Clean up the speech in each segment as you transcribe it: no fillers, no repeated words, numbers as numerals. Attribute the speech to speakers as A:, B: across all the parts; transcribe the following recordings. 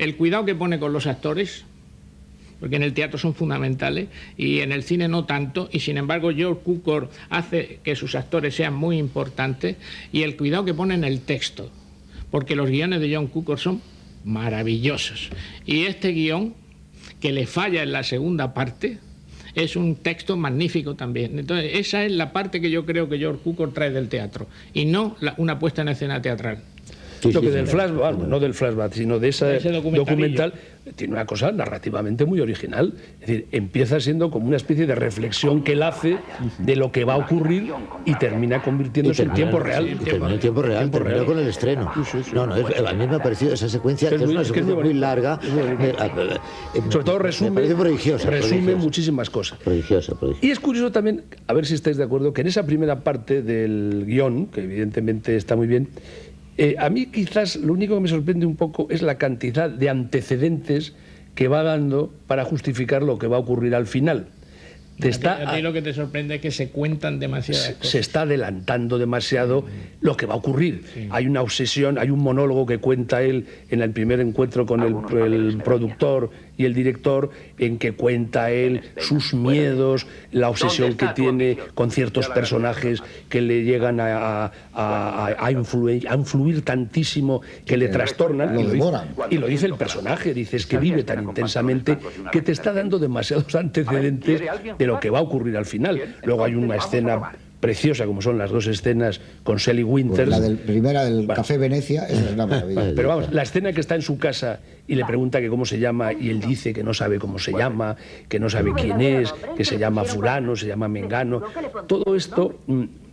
A: el cuidado que pone con los actores, porque en el teatro son fundamentales y en el cine no tanto, y sin embargo George Cukor hace que sus actores sean muy importantes, y el cuidado que pone en el texto, porque los guiones de John Cukor son maravillosos, y este guión, que le falla en la segunda parte, es un texto magnífico también. Entonces esa es la parte que yo creo que George Cukor trae del teatro, y no una puesta en escena teatral.
B: Sí, lo que del flashback, no del flashback, sino de ese documental, tiene una cosa narrativamente muy original. Es decir, empieza siendo como una especie de reflexión que él hace de lo que va a ocurrir y termina convirtiéndose en tiempo real.
C: Y termina en tiempo real, termina con el estreno. No, a mí me ha parecido esa secuencia, que es una secuencia muy larga.
B: Sobre todo resume muchísimas cosas.
C: Prodigiosa.
B: Y es curioso también, a ver si estáis de acuerdo, que en esa primera parte del guión, que evidentemente está muy bien, a mí quizás lo único que me sorprende un poco es la cantidad de antecedentes que va dando para justificar lo que va a ocurrir al final.
A: A ti lo que te sorprende es que se cuentan demasiadas cosas.
B: Se está adelantando demasiado lo que va a ocurrir. Sí. Hay una obsesión, hay un monólogo que cuenta él en el primer encuentro con el productor y el director, en que cuenta él sus miedos, la obsesión que tiene con ciertos personajes que le llegan a influir tantísimo, que le trastornan. Y lo dice el personaje, dice, es que vive tan intensamente que te está dando demasiados antecedentes de lo que va a ocurrir al final. Luego hay una escena preciosa, como son las dos escenas con Shelley Winters.
D: Pues la primera del Café Venecia, esa es una maravilla.
B: Pero vamos, la escena que está en su casa y le pregunta que cómo se llama, y él dice que no sabe cómo se llama, que no sabe quién es, que se llama fulano, se llama mengano. Todo esto,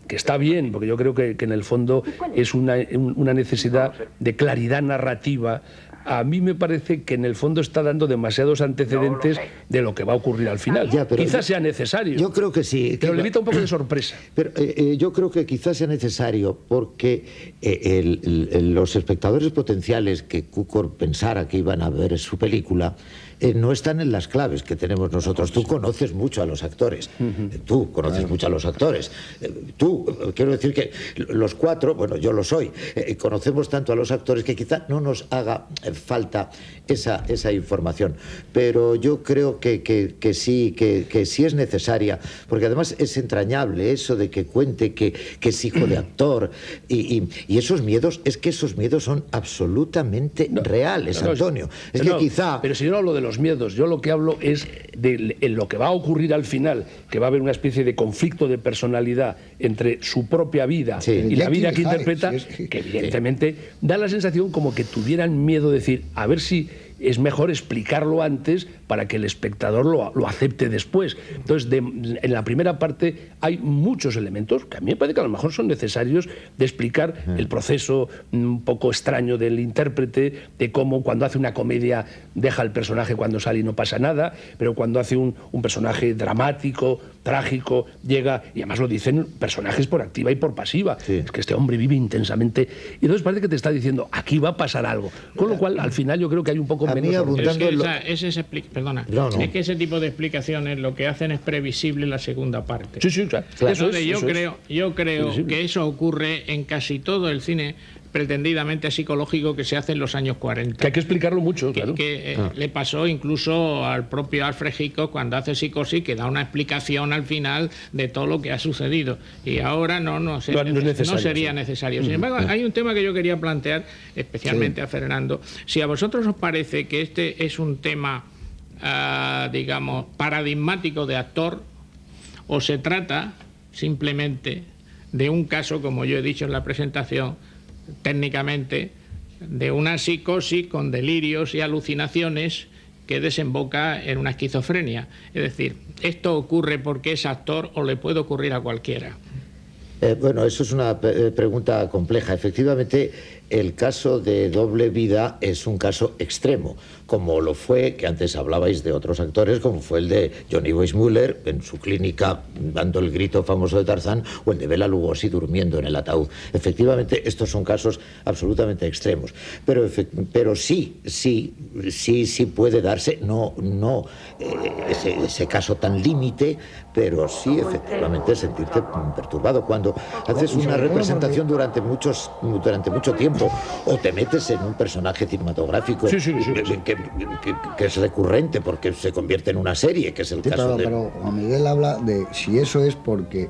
B: que está bien, porque yo creo que en el fondo es una necesidad de claridad narrativa. A mí me parece que en el fondo está dando demasiados antecedentes de lo que va a ocurrir al final. Quizás sea necesario.
C: Yo creo que sí.
B: Pero le evita un poco de sorpresa.
C: Pero yo creo que quizás sea necesario porque los espectadores potenciales que Cukor pensara que iban a ver su película no están en las claves que tenemos nosotros. Tú conoces mucho a los actores. Tú conoces mucho a los actores. Quiero decir que los cuatro, bueno, yo lo soy, conocemos tanto a los actores que quizá no nos haga falta esa información. Pero yo creo que sí es necesaria, porque además es entrañable eso de que cuente que es hijo de actor y esos miedos, es que esos miedos son absolutamente reales, Antonio. Es que quizá...
B: Pero si yo no hablo de los miedos, yo lo que hablo es de lo que va a ocurrir al final, que va a haber una especie de conflicto de personalidad entre su propia vida y la vida que interpreta, que evidentemente da la sensación como que tuvieran miedo de decir, a ver si es mejor explicarlo antes para que el espectador lo acepte después. Entonces, en la primera parte hay muchos elementos que a mí me parece que a lo mejor son necesarios de explicar el proceso un poco extraño del intérprete, de cómo cuando hace una comedia deja al personaje cuando sale y no pasa nada, pero cuando hace un personaje dramático, trágico, llega, y además lo dicen personajes por activa y por pasiva, es que este hombre vive intensamente, y entonces parece que te está diciendo, aquí va a pasar algo, con lo cual al final yo creo que hay un poco menos...
A: Es que ese tipo de explicaciones lo que hacen es previsible la segunda parte. Yo creo que eso ocurre en casi todo el cine pretendidamente psicológico que se hace en los años 40.
B: Que hay que explicarlo mucho, claro.
A: Le pasó incluso al propio Alfred Hitchcock cuando hace Psicosis, que da una explicación al final de todo lo que ha sucedido. Y ahora no sería necesario. Sin embargo, hay un tema que yo quería plantear especialmente a Fernando. Si a vosotros os parece que este es un tema, digamos, paradigmático de actor, o se trata simplemente de un caso, como yo he dicho en la presentación, técnicamente, de una psicosis con delirios y alucinaciones que desemboca en una esquizofrenia. Es decir, ¿esto ocurre porque es actor o le puede ocurrir a cualquiera?
C: Bueno, eso es una pregunta compleja. Efectivamente, el caso de Doble Vida es un caso extremo, como lo fue, que antes hablabais de otros actores, como fue el de Johnny Weissmuller en su clínica dando el grito famoso de Tarzán, o el de Bela Lugosi durmiendo en el ataúd. Efectivamente, estos son casos absolutamente extremos. Pero sí, sí puede darse, no ese caso tan límite, pero sí efectivamente sentirte perturbado cuando haces una representación durante mucho tiempo, o te metes en un personaje cinematográfico que es recurrente porque se convierte en una serie, que es el caso
D: pero Juan Miguel habla de si eso es porque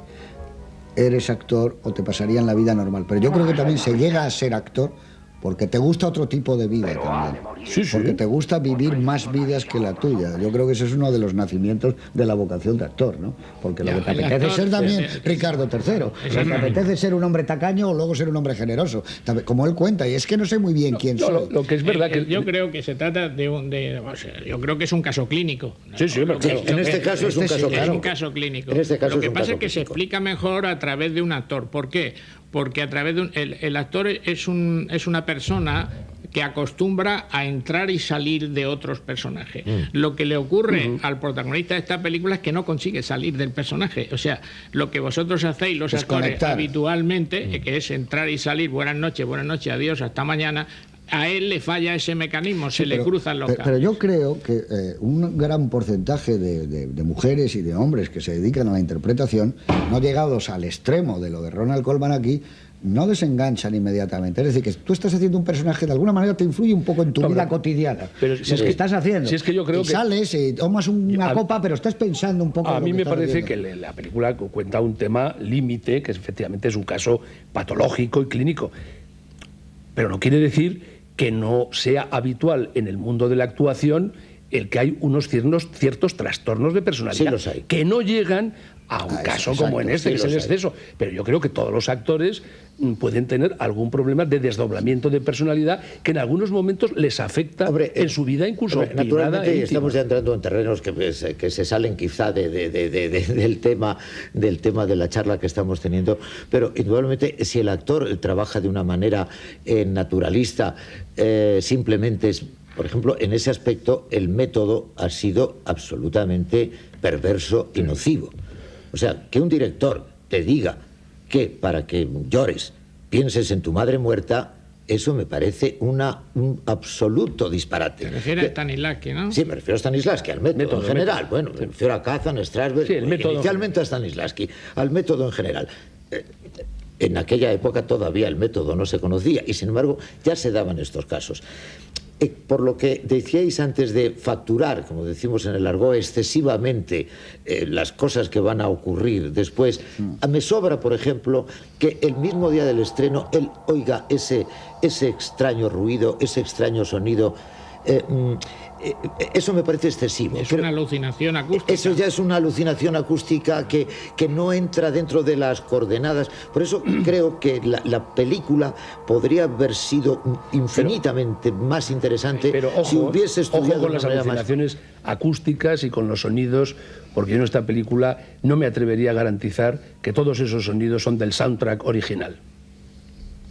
D: eres actor o te pasaría en la vida normal, pero yo creo que también se llega a ser actor porque te gusta otro tipo de vida también. Porque te gusta vivir más vidas que la tuya. Yo creo que ese es uno de los nacimientos de la vocación de actor, ¿no? Porque lo que te apetece ser también Ricardo III. Te apetece ser un hombre tacaño o luego ser un hombre generoso. Como él cuenta, y es que no sé muy bien quién soy.
A: Lo que es verdad que... Yo creo que se trata yo creo que es un caso clínico.
B: Claro.
C: En este caso es un caso clínico.
A: Es un caso clínico. Lo que pasa es que se explica mejor a través de un actor. ¿Por qué? Porque a través de el actor es una persona que acostumbra a entrar y salir de otros personajes. Lo que le ocurre al protagonista de esta película es que no consigue salir del personaje. O sea, lo que vosotros hacéis, los actores, habitualmente, que es entrar y salir, buenas noches, adiós, hasta mañana, a él le falla ese mecanismo, le cruzan los cables.
D: Pero yo creo que un gran porcentaje de mujeres y de hombres que se dedican a la interpretación, no llegados al extremo de lo de Ronald Colman aquí, no desenganchan inmediatamente. Es decir, que tú estás haciendo un personaje, de alguna manera te influye un poco en tu vida cotidiana.
B: Pero si es que
D: estás haciendo.
B: Si es que yo creo
D: y sales y tomas una copa, pero estás pensando un poco.
B: A mí me parece que la película cuenta un tema límite, que efectivamente es un caso patológico y clínico. Pero no quiere decir que no sea habitual en el mundo de la actuación el que hay unos ciertos trastornos de personalidad,
C: sí los hay,
B: que no llegan a un caso como en este, que es el exceso. Pero yo creo que todos los actores pueden tener algún problema de desdoblamiento de personalidad que en algunos momentos les afecta en su vida, incluso
C: naturalmente. Estamos ya entrando en terrenos que se salen quizá del tema de la charla que estamos teniendo, pero indudablemente si el actor trabaja de una manera naturalista, simplemente es... Por ejemplo, en ese aspecto el método ha sido absolutamente perverso y nocivo. O sea, que un director te diga que para que llores pienses en tu madre muerta, eso me parece un absoluto disparate.
A: Te refieres a Stanislavski, ¿no?
C: Sí, me refiero a Stanislavski, al método en general. Bueno, me refiero a Kazan, Strasberg, inicialmente a Stanislavski, al método en general. En aquella época todavía el método no se conocía y, sin embargo, ya se daban estos casos. Por lo que decíais antes de facturar, como decimos en el argot, excesivamente las cosas que van a ocurrir después, me sobra, por ejemplo, que el mismo día del estreno él oiga ese extraño ruido, ese extraño sonido. Eso me parece excesivo.
A: Es una alucinación acústica.
C: Eso ya es una alucinación acústica que no entra dentro de las coordenadas. Por eso creo que la película podría haber sido infinitamente más interesante si hubiese estudiado
B: con las alucinaciones acústicas y con los sonidos, porque yo en esta película no me atrevería a garantizar que todos esos sonidos son del soundtrack original.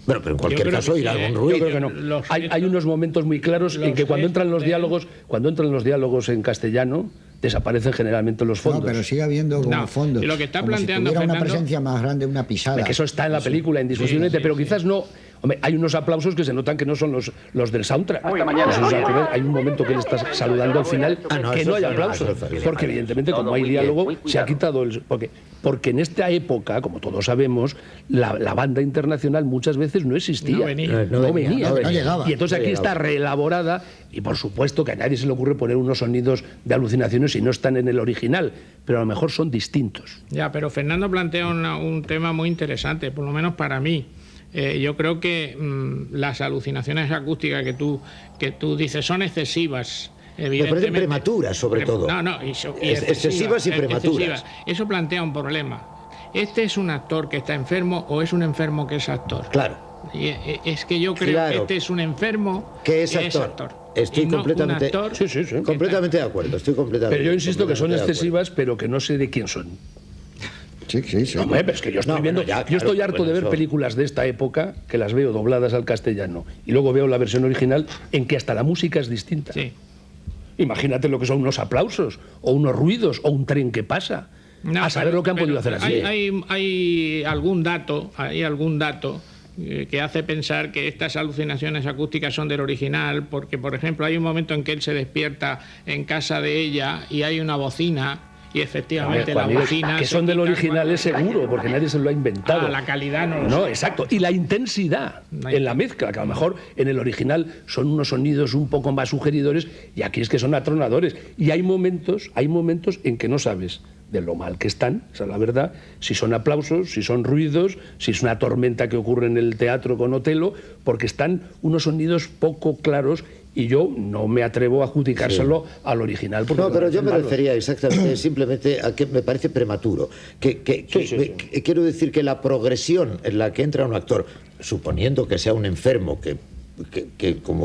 C: Bueno, pero en cualquier caso irá algún ruido.
B: Yo creo que no. Hay unos momentos muy claros en que cuando entran los diálogos en castellano, desaparecen generalmente los fondos.
D: No, pero sigue habiendo como fondos.
A: Y lo que está
D: como
A: planteando
D: si tuviera
A: Fernando,
D: una presencia más grande, una pisada.
B: Que eso está en la película, indiscutiblemente, pero quizás no. Hombre, hay unos aplausos que se notan que no son los del soundtrack. Hay un momento que le estás saludando al final que no hay aplausos. Porque evidentemente, como hay diálogo, se ha quitado el... Porque en esta época, como todos sabemos, la banda internacional muchas veces no existía. No venía.
D: No llegaba.
B: Y entonces aquí está reelaborada, y por supuesto que a nadie se le ocurre poner unos sonidos de alucinaciones si no están en el original, pero a lo mejor son distintos.
A: Ya, pero Fernando plantea un tema muy interesante, por lo menos para mí. Yo creo que las alucinaciones acústicas que tú dices son excesivas.
C: Me parecen prematuras, sobre todo. Excesivas y prematuras.
A: Eso plantea un problema. ¿Este es un actor que está enfermo o es un enfermo que es actor?
C: Claro.
A: Y es que yo creo que este es un enfermo
C: que es actor. Estoy completamente, completamente de acuerdo.
B: Pero yo insisto que son excesivas, pero que no sé de quién son.
D: Sí.
B: Hombre, pero es que yo estoy yo estoy harto de ver películas de esta época, que las veo dobladas al castellano, y luego veo la versión original en que hasta la música es distinta.
A: Sí.
B: Imagínate lo que son unos aplausos, o unos ruidos, o un tren que pasa. A saber lo que han podido hacer así.
A: Hay algún dato que hace pensar que estas alucinaciones acústicas son del original, porque, por ejemplo, hay un momento en que él se despierta en casa de ella y hay una bocina, y efectivamente la bocina...
B: Que son del original es seguro, porque nadie se lo ha inventado.
A: La calidad no lo
B: No,
A: sé.
B: exacto. Y la intensidad en la mezcla, que a lo mejor en el original son unos sonidos un poco más sugeridores, y aquí es que son atronadores. Y hay momentos en que no sabes de lo mal que están, esa es la verdad, si son aplausos, si son ruidos, si es una tormenta que ocurre en el teatro con Otelo, porque están unos sonidos poco claros, y yo no me atrevo a adjudicárselo al original.
C: No, pero yo me refería exactamente simplemente a que me parece prematuro. Quiero decir que la progresión en la que entra un actor, suponiendo que sea un enfermo, que como